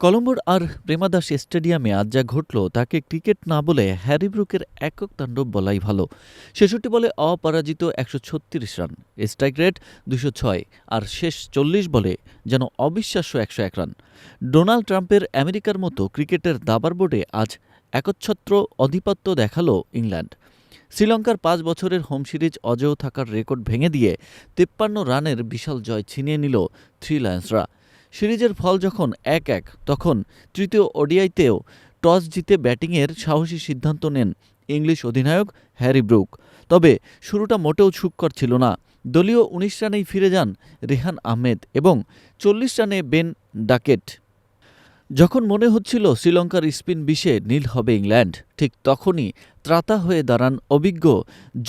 কলম্বোর আর প্রেমাদাস স্টেডিয়ামে আজ যা ঘটল তাকে ক্রিকেট না বলে হ্যারি ব্রুকের একক তাণ্ডব বলাই ভালো। ৬৬ বলে অপরাজিত ১৩৬ রান, স্ট্রাইক রেট ২০৬, আর শেষ ৪০ বলে যেন অবিশ্বাস্য ১০১ রান। ডোনাল্ড ট্রাম্পের আমেরিকার মতো ক্রিকেটের দাবার বোর্ডে আজ একচ্ছত্র আধিপত্য দেখাল ইংল্যান্ড। শ্রীলঙ্কার ৫ বছরের হোম সিরিজ অজেয় থাকার রেকর্ড ভেঙে দিয়ে ৫৩ রানের বিশাল জয় ছিনিয়ে নিল থ্রি লায়ন্সরা। সিরিজের ফল যখন ১-১, তখন তৃতীয় ওডিআইতেও টস জিতে ব্যাটিংয়ের সাহসী সিদ্ধান্ত নেন ইংলিশ অধিনায়ক হ্যারি ব্রুক। তবে শুরুটা মোটেও সুখকর ছিল না। দলীয় ১৯ রানেই ফিরে যান রেহান আহমেদ এবং ৪০ রানে বেন ডাকেট। যখন মনে হচ্ছিল শ্রীলঙ্কার স্পিন বিষে নীল হবে ইংল্যান্ড, ঠিক তখনই ত্রাতা হয়ে দাঁড়ান অভিজ্ঞ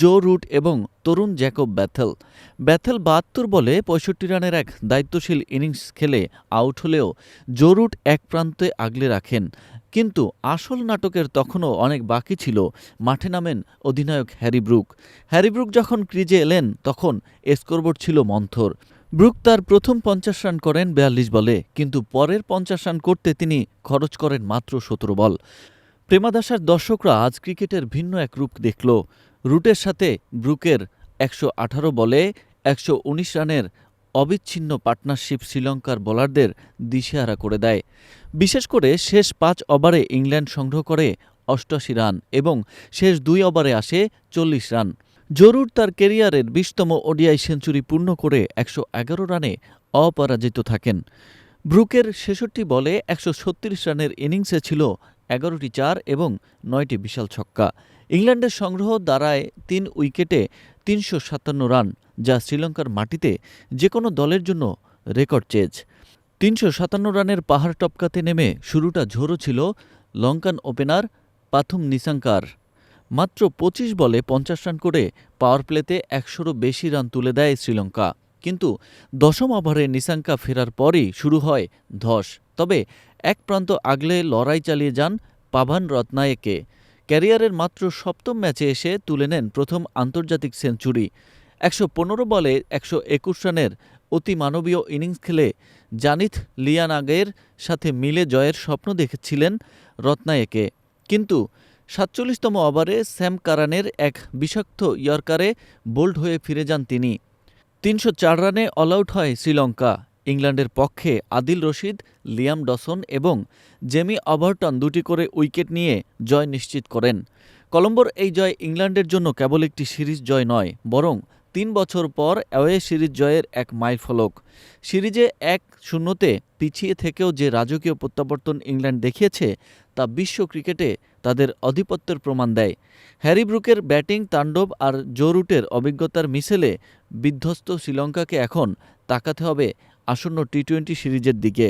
জো রুট এবং তরুণ জ্যাকব ব্যাথেল। ৭২ বলে ৬৫ রানের এক দায়িত্বশীল ইনিংস খেলে আউট হলেও জো রুট এক প্রান্তে আগলে রাখেন। কিন্তু আসল নাটকের তখনও অনেক বাকি ছিল। মাঠে নামেন অধিনায়ক হ্যারি ব্রুক। হ্যারি ব্রুক যখন ক্রিজে এলেন তখন স্কোরবোর্ড ছিল মন্থর। ব্রুক তার প্রথম ৫০ রান করেন ৪২ বলে, কিন্তু পরের ৫০ রান করতে তিনি খরচ করেন মাত্র ১৭ বল। প্রেমাদাসার দর্শকরা আজ ক্রিকেটের ভিন্ন এক রূপ দেখল। রুটের সাথে ব্রুকের ১১৮ বলে ১১৯ রানের অবিচ্ছিন্ন পার্টনারশিপ শ্রীলঙ্কার বোলারদের দিশেহারা করে দেয়। বিশেষ করে শেষ ৫ ওভারে ইংল্যান্ড সংগ্রহ করে ৮৮ রান এবং শেষ ২ ওভারে আসে ৪০ রান। জরুর তার ক্যারিয়ারের ২০তম ওডিআই সেঞ্চুরি পূর্ণ করে ১১১ রানে অপরাজিত থাকেন। ব্রুকের ৬৬ বলে ১৩৬ রানের ইনিংসে ছিল ১১টি চার এবং ৯টি বিশাল ছক্কা। ইংল্যান্ডের সংগ্রহ দাঁড়ায় ৩ উইকেটে ৩৫৭ রান, যা শ্রীলঙ্কার মাটিতে যে কোনো দলের জন্য রেকর্ড চেজ। ৩৫৭ রানের পাহাড় টপকাতে নেমে শুরুটা ঝোড়ো ছিল লঙ্কান ওপেনার পাথুম নিসাঙ্কার। মাত্র ২৫ বলে ৫০ রান করে পাওয়ার প্লেতে ১০০রও বেশি রান তুলে দেয় শ্রীলঙ্কা। কিন্তু ১০ম ওভারে নিসাঙ্কা ফেরার পরই শুরু হয় ধস। তবে এক প্রান্ত আগলে লড়াই চালিয়ে যান পাভান রত্নায়েকে। ক্যারিয়ারের মাত্র ৭ম ম্যাচে এসে তুলে নেন প্রথম আন্তর্জাতিক সেঞ্চুরি। ১১৫ বলে ১২১ রানের অতিমানবীয় ইনিংস খেলে জানিথ লিয়ানাগের সাথে মিলে জয়ের স্বপ্ন দেখেছিলেন রত্নায়েকে। কিন্তু ৪৭তম ওভারে স্যাম কারানের এক বিষাক্ত ইয়র্কারে বোল্ড হয়ে ফিরে যান তিনি। ৩০৪ রানে অলআউট হয় শ্রীলঙ্কা। ইংল্যান্ডের পক্ষে আদিল রশিদ, লিয়াম ডসন এবং জেমি ওভারটন দুটি করে উইকেট নিয়ে জয় নিশ্চিত করেন। কলম্বোর এই জয় ইংল্যান্ডের জন্য কেবল একটি সিরিজ জয় নয়, বরং ৩ বছর পর অ্যাওয়ে সিরিজ জয়ের এক মাইলফলক। সিরিজে ১-০তে পিছিয়ে থেকেও যে রাজকীয় প্রত্যাবর্তন ইংল্যান্ড দেখিয়েছে তা বিশ্ব ক্রিকেটে তাদের আধিপত্যের প্রমাণ দেয়। হ্যারি ব্রুকের ব্যাটিং তাণ্ডব আর জো রুটের অভিজ্ঞতার মিশেলে বিধ্বস্ত শ্রীলঙ্কাকে এখন তাকাতে হবে আসন্ন টি-২০ সিরিজের দিকে।